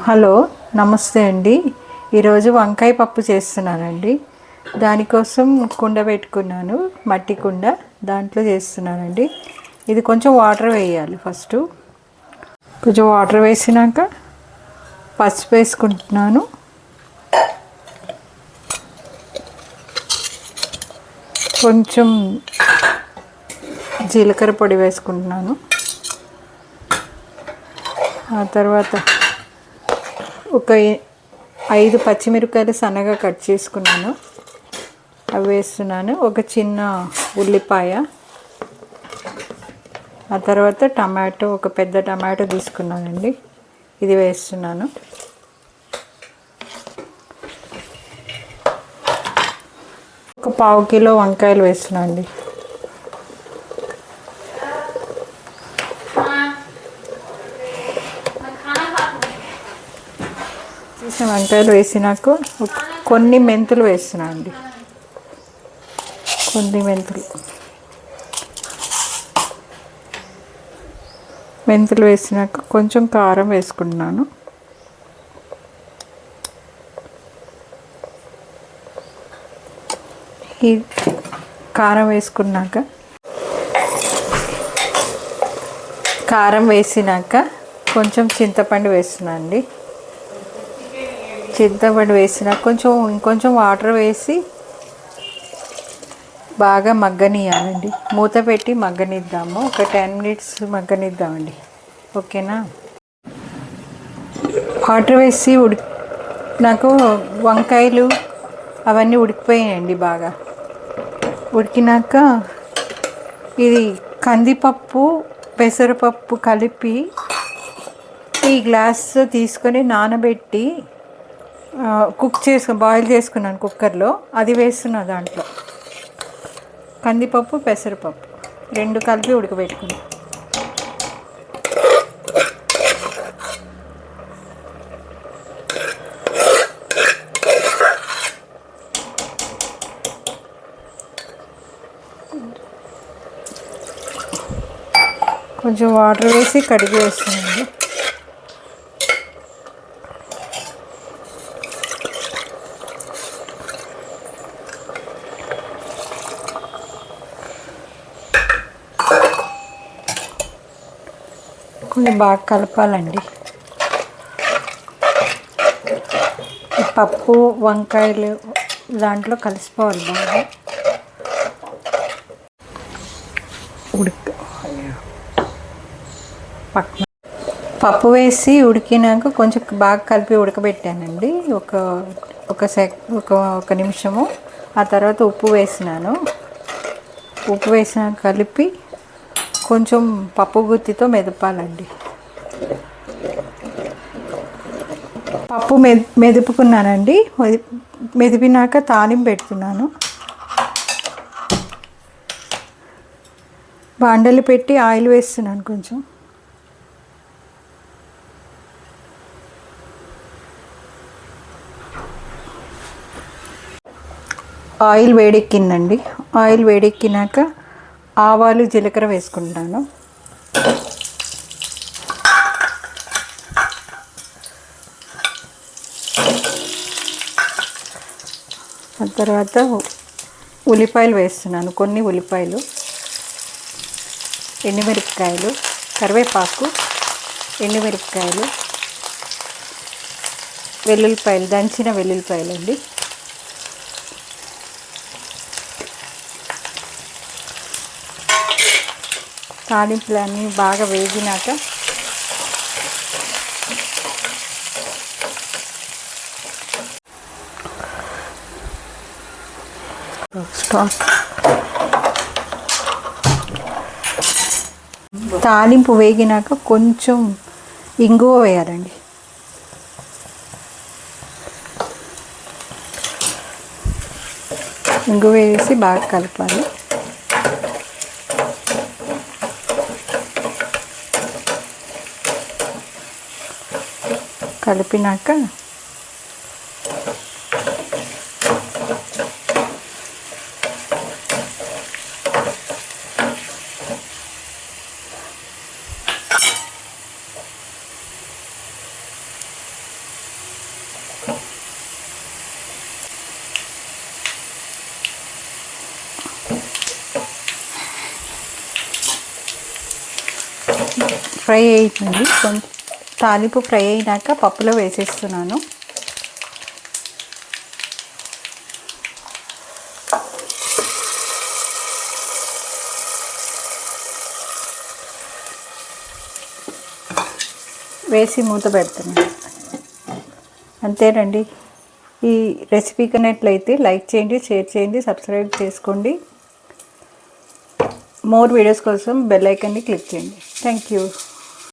Hello, నమస్తే అండి. ఈరోజు వంకాయ పప్పు చేస్తున్నానండి. దానికోసం కుండ పెట్టుకున్నాను, మట్టి కుండ. దాంట్లో చేస్తున్నానండి. ఇది కొంచెం వాటర్ వేయాలి. ఫస్ట్ కొంచెం వాటర్ వేసినాక పసుపు వేసుకుంటున్నాను. కొంచెం జీలకర్ర పొడి వేసుకుంటున్నాను. ఆ తర్వాత ఒక 5 పచ్చిమిరపకాయలు సన్నగా కట్ చేసుకున్నాను, అవి వేస్తున్నాను. ఒక చిన్న ఉల్లిపాయ, ఆ తర్వాత టమాటో, ఒక పెద్ద టమాటో తీసుకున్నానండి, ఇది వేస్తున్నాను. ఒక 1/2 కిలో వంకాయలు వేస్తున్నాను అండి. తీసిన వంకాయలు వేసినాక కొన్ని మెంతులు వేస్తున్నాను అండి. కొన్ని మెంతులు వేసినాక కొంచెం కారం వేసుకుంటున్నాను. ఈ కారం వేసినాక కొంచెం చింతపండు వేస్తున్నాను అండి. చింతపండు వేసినాక ఇంకొంచెం వాటర్ వేసి బాగా మగ్గనియాలండి. మూత పెట్టి మగ్గనిద్దాము. ఒక 10 మినిట్స్ మగ్గనిద్దామండి. ఓకేనా? వాటర్ వేసి నాకు వంకాయలు అవన్నీ ఉడికిపోయాయండి. బాగా ఉడికినాక ఇది కందిపప్పు, పెసరపప్పు కలిపి ఈ గ్లాస్ తీసుకొని నానబెట్టి బాయిల్ చేసుకున్నాను కుక్కర్లో. అది వేస్తున్నా దాంట్లో. కందిపప్పు, పెసరపప్పు 2 కలిపి ఉడకబెట్టుకున్నాను. కొంచెం వాటర్ వేసి కడిగి వేస్తున్నాను. కొంచెం బాగా కలపాలండి. పప్పు, వంకాయలు దాంట్లో కలిసిపోవాలి బాగా. పప్పు వేసి ఉడికినాక కొంచెం బాగా కలిపి ఉడకబెట్టానండి. ఒక నిమిషము. ఆ తర్వాత ఉప్పు వేసినాను. ఉప్పు వేసినాక కలిపి కొంచెం పప్పు గుత్తితో మెదపాలండి. పప్పు మెదుపుకున్నానండి. మెదిపినాక తాలింపు పెడుతున్నాను. బాండలు పెట్టి ఆయిల్ వేస్తున్నాను. కొంచెం ఆయిల్ వేడెక్కిందండి. ఆయిల్ వేడెక్కినాక ఆవాలు, జీలకర్ర వేసుకుంటాను. ఆ తర్వాత ఉల్లిపాయలు వేస్తున్నాను. కొన్ని ఉల్లిపాయలు, ఎండుమిరపకాయలు, కరివేపాకు, ఎండుమిరపకాయలు, వెల్లుల్లిపాయలు, దంచిన వెల్లుల్లిపాయలు అండి. తాలింపులన్నీ బాగా వేగినాక తాలింపు వేగినాక కొంచెం ఇంగువ వేయాలండి. ఇంగువ వేసి బాగా కలపాలి. కలిపినాక ఫ్రై అవుతుంది. తాలింపు ఫ్రై అయినాక పప్పులో వేసేస్తున్నాను. వేసి మూత పెడుతున్నాను. అంతేనండి. ఈ రెసిపీ కనట్లయితే లైక్ చేయండి, షేర్ చేయండి, సబ్స్క్రైబ్ చేసుకోండి. మోర్ వీడియోస్ కోసం బెల్ ఐకాన్ని క్లిక్ చేయండి. Thank you.